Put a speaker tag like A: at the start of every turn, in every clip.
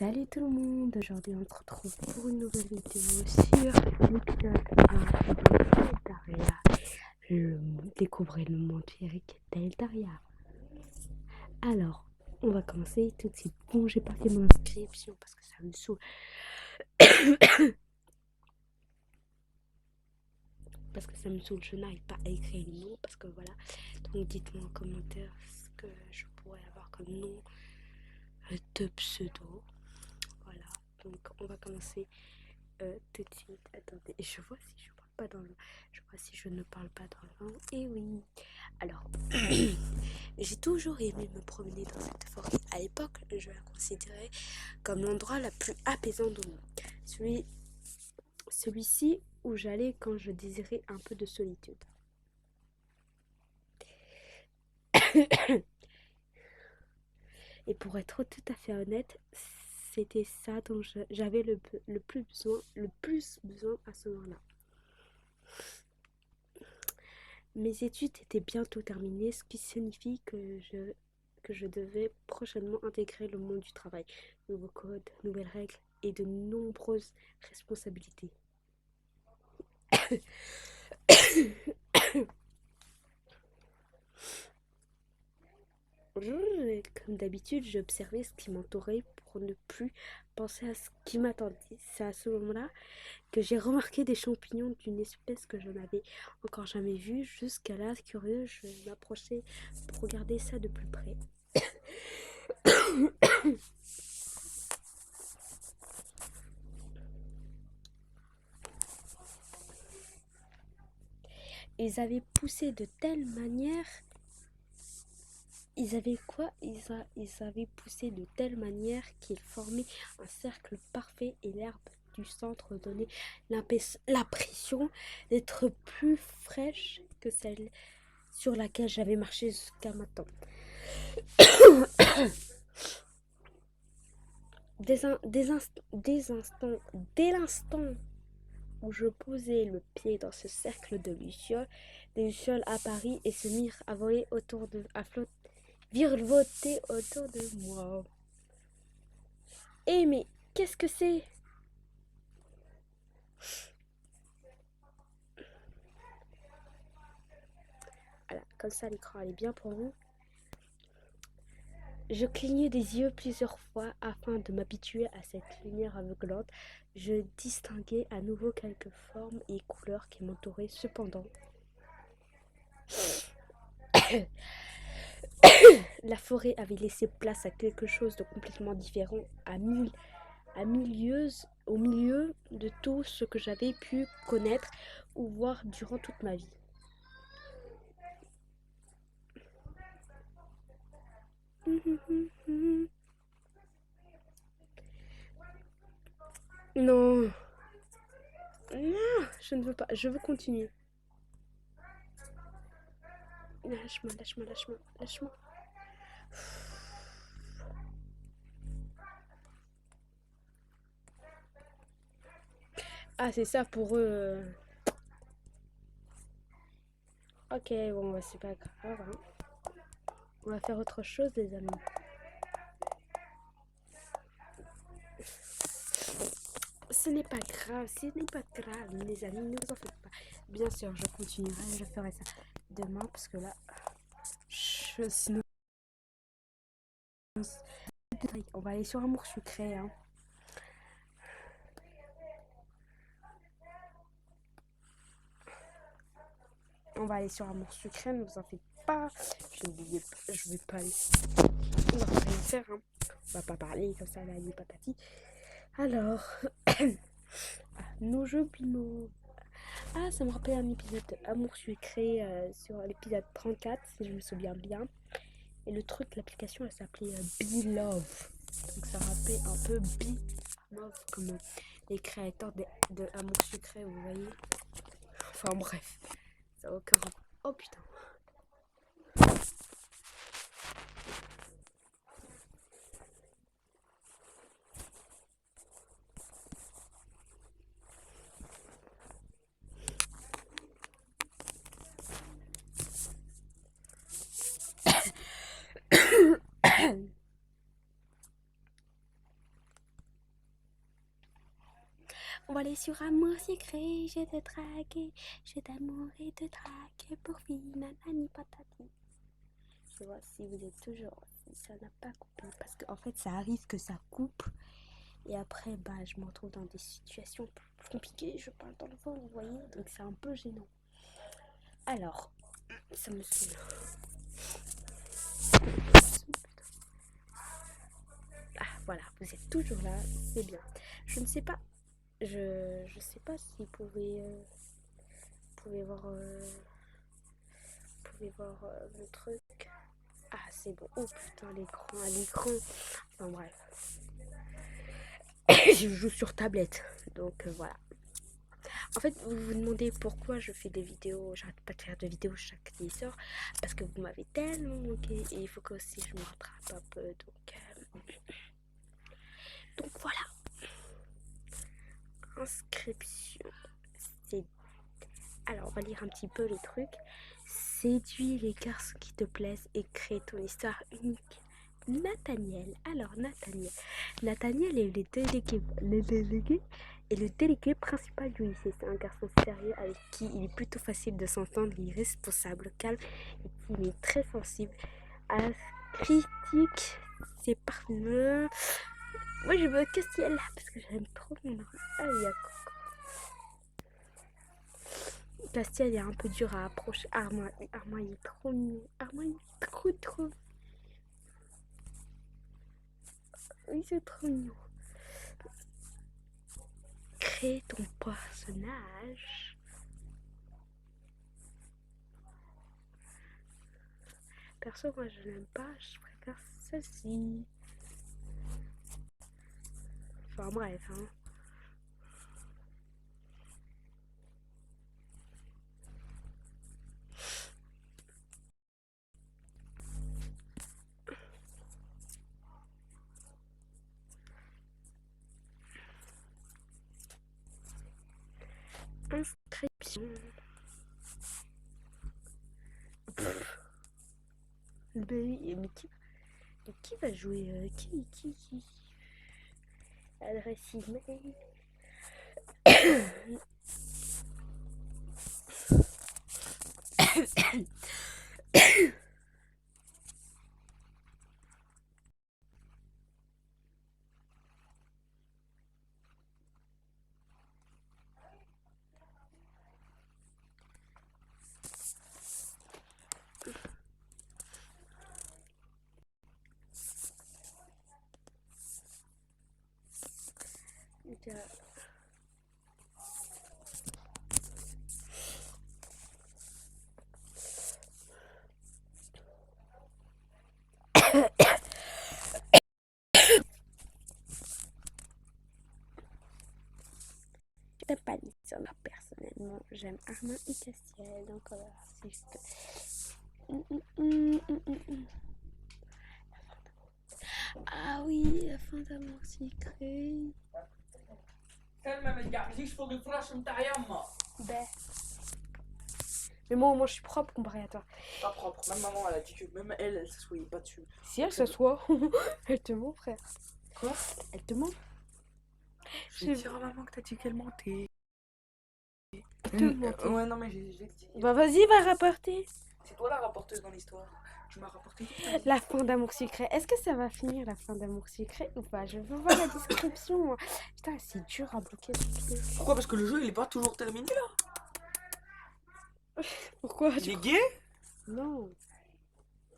A: Salut tout le monde, aujourd'hui on se retrouve pour une nouvelle vidéo sur l'épisode 1 de Eldaria. Découvrez le monde féerique d'Eldaria. Alors, on va commencer tout de suite. Bon, j'ai pas fait mon inscription parce que ça me saoule. Je n'arrive pas à écrire le nom parce que voilà. Donc dites-moi en commentaire ce que je pourrais avoir comme nom de pseudo. Voilà, donc on va commencer tout de suite. Attendez, je vois si je parle pas dans le... Je vois si je ne parle pas dans le vent. Et oui. Alors, j'ai toujours aimé me promener dans cette forêt. À l'époque, je la considérais comme l'endroit le plus apaisant du monde. Celui-ci où j'allais quand je désirais un peu de solitude. Et pour être tout à fait honnête, c'était ça dont j'avais le plus besoin à ce moment-là. Mes études étaient bientôt terminées, ce qui signifie que je devais prochainement intégrer le monde du travail. Nouveaux codes, nouvelles règles et de nombreuses responsabilités. Comme d'habitude, j'observais ce qui m'entourait pour ne plus penser à ce qui m'attendait. C'est à ce moment-là que j'ai remarqué des champignons d'une espèce que je n'avais encore jamais vue. Jusqu'à là, curieux, je m'approchais pour regarder ça de plus près. Ils avaient poussé de telle manière. Ils avaient poussé de telle manière qu'ils formaient un cercle parfait et l'herbe du centre donnait l'impression d'être plus fraîche que celle sur laquelle j'avais marché jusqu'à maintenant. Dès l'instant où je posai le pied dans ce cercle de lucioles, des lucioles apparurent et se mirent à voler virevolter autour de moi. Mais qu'est-ce que c'est? Voilà, comme ça l'écran est bien pour vous. Je clignai des yeux plusieurs fois afin de m'habituer à cette lumière aveuglante. Je distinguai à nouveau quelques formes et couleurs qui m'entouraient cependant. La forêt avait laissé place à quelque chose de complètement différent, au milieu de tout ce que j'avais pu connaître ou voir durant toute ma vie. Non, non, je ne veux pas, je veux continuer. Lâche-moi, lâche-moi, lâche-moi, lâche-moi. Ah, c'est ça pour eux. Ok, bon, bah, c'est pas grave. Hein. On va faire autre chose, les amis. Ce n'est pas grave, les amis, ne vous en faites pas. Bien sûr, je continuerai, je ferai ça demain parce que là, sinon, on va aller sur Amour Sucré. Hein. On va aller sur Amour Sucré, ne vous en faites pas. Je vais pas aller. On va pas rien faire. Hein. On va pas parler comme ça, là, les patati. Alors, nos jeux Pino. Ah, ça me rappelle un épisode Amour Sucré sur l'épisode 34, si je me souviens bien. Et le truc, l'application, elle s'appelait Be Love. Donc ça rappelait un peu Be Love, comme les créateurs de Amour Sucré, vous voyez. Enfin bref, ça n'a aucun rapport. Oh putain. On va aller sur Amour Secret, je te drague, je t'amour et te drague pour finir, nanani patati. Je vois si vous êtes toujours, si ça n'a pas coupé, parce qu'en fait ça arrive que ça coupe, et après bah je me retrouve dans des situations plus compliquées, je parle dans le vent, vous voyez, donc c'est un peu gênant. Alors, ça me saoule. Ah voilà, vous êtes toujours là, c'est bien. Je ne sais pas, je sais pas si vous pouvez voir, mon truc. Ah c'est bon, oh putain l'écran, enfin bref. Je joue sur tablette, donc voilà. En fait, vous vous demandez pourquoi je fais des vidéos, j'arrête pas de faire de vidéos chaque qui sort, parce que vous m'avez tellement manqué et il faut que aussi je me rattrape un peu, donc voilà. Inscription, c'est... Alors, on va lire un petit peu les trucs. Séduis les garçons qui te plaisent et crée ton histoire unique. Nathaniel. Alors, Nathaniel est le délégué principal du lycée. C'est un garçon sérieux avec qui il est plutôt facile de s'entendre. Il est responsable, calme et il est très sensible à la critique. C'est parfumeux. Moi, je veux Castiel parce que j'aime trop mon nom. Ah, il y a Castiel est un peu dur à approcher. Armand, il est trop mignon. Armand, il est trop. Oui, c'est trop mignon. Crée ton personnage. Perso, moi, je n'aime pas. Je préfère celle-ci. Enfin, bref, hein. Inscription. Mais qui va jouer qui Adresse email. Je t'ai pas dit ça, personnellement, j'aime Armand et Castiel, donc voilà, c'est juste... Ah oui, la fin d'Amour Secret.
B: كلمة ما تقعديش فوق الفراش نتاع يما.
A: Ben. Mais moi, au moins, je suis propre comparé à toi.
B: Pas propre, même maman elle a dit que même elle s'assoyait pas dessus.
A: Si elle s'assoit, elle te ment, frère.
B: Quoi?
A: Elle te ment.
B: Je vais dire à maman que t'as dit qu'elle mentait.
A: Mentait.
B: Ouais, non mais j'ai dit.
A: Bah vas-y, va rapporter.
B: C'est toi la rapporteuse dans l'histoire. Tu m'as rapporté.
A: La fin d'Amour Secret. Est-ce que ça va finir la fin d'Amour Secret ou pas? Je veux voir la description. Putain, c'est dur à bloquer ce truc.
B: Pourquoi? Parce que le jeu il est pas toujours terminé là.
A: Pourquoi?
B: Il est gay?
A: Non.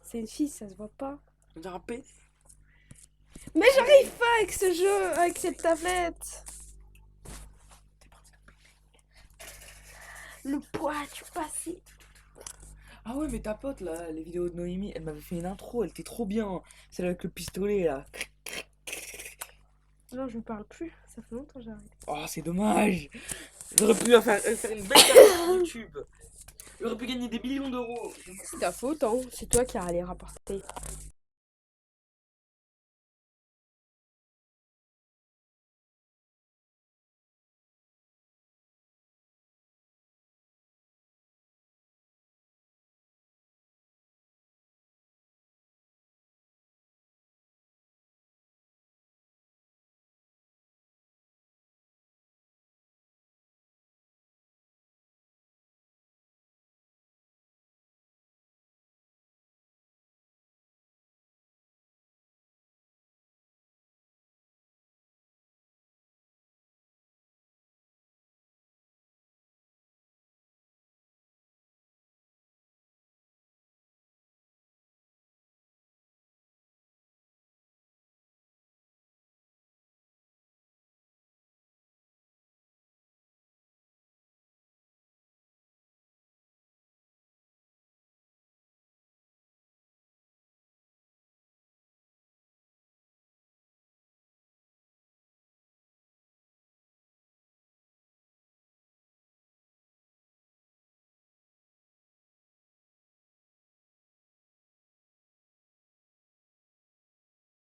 A: C'est une fille, ça se voit pas.
B: On dirait un P.
A: Mais j'arrive pas avec ce jeu, avec cette tablette. Le poids du passé.
B: Ah ouais, mais ta pote là, les vidéos de Noémie, elle m'avait fait une intro, elle était trop bien. Celle avec le pistolet là.
A: Non, je vous parle plus. Ça fait longtemps que j'arrête.
B: Oh, c'est dommage. J'aurais pu faire une belle carrière sur YouTube. J'aurais pu gagner des millions d'euros.
A: C'est ta faute, hein. C'est toi qui as les rapporter.